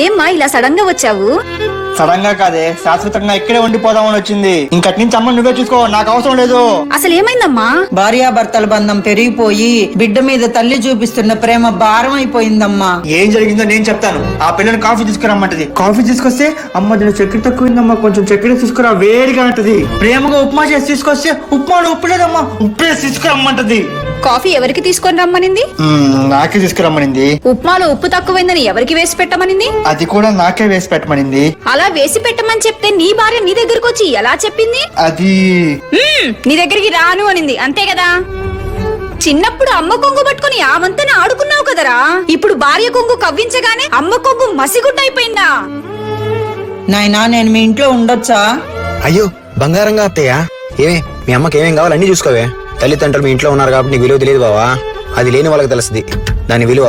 ఏమ్మా ఇలా సడన్ గా వచ్చావు? సడన్ గా కాదే, శాశ్వతంగా ఇక్కడే ఉండిపోదామని వచ్చింది. ఇంకటి నుంచి అమ్మ నువ్వే చూసుకో, నాకు అవసరం లేదు. అసలు ఏమైందమ్మా? భార్యాభర్తల బంధం పెరిగిపోయి బిడ్డ మీద తల్లి చూపిస్తున్న ప్రేమ భారం అయిపోయిందమ్మా. ఏం జరిగిందో నేను చెప్తాను. ఆ పిల్లని కాఫీ తీసుకురమ్మంటది. కాఫీ తీసుకొస్తే అమ్మ దీని చక్కెర తక్కువైందమ్మా, కొంచెం చక్కెర తీసుకురా వేడిగా అంటది. ప్రేమగా ఉప్మా చేసి తీసుకొస్తే ఉప్మాలో ఉప్పు లేదమ్మా, ఉప్పే తీసుకురమ్మంటది. కాఫీ ఎవరికి తీసుకొని రమ్మనింది? నాకే తీసుకురమ్మనింది. ఉప్మాలో ఉప్పు తక్కువైందని ఎవరికి వేసి పెట్టమనింది? అది కూడా నాకే వేసి పెట్టమనింది. అలా వేసి పెట్టమని చెప్తే నీ భార్య నీ దగ్గరకు వచ్చి ఎలా చెప్పింది? అది నీ దగ్గరికి రాను అనింది, అంతే కదా? చిన్నప్పుడు అమ్మ కొంగు పట్టుకుని ఆ వంతన ఆడుకున్నావు కదరా. ఇప్పుడు భార్య కొంగు కవ్వించగానే అమ్మ కొంగు మసిగుడ్డైపోయిందా? నాయనా, నేను మీ ఇంట్లో ఉండొచ్చా? అయ్యో బంగారంగా అత్తయ్య, ఏమే మీ అమ్మకి ఏమేం కావాలి అన్ని చూసుకోవే. తల్లిదండ్రులు మీ ఇంట్లో ఉన్నారు కాబట్టి నీకు విలువ తెలియదు బావా. అది లేని వాళ్ళకి తెలుస్తుంది దాని విలువ.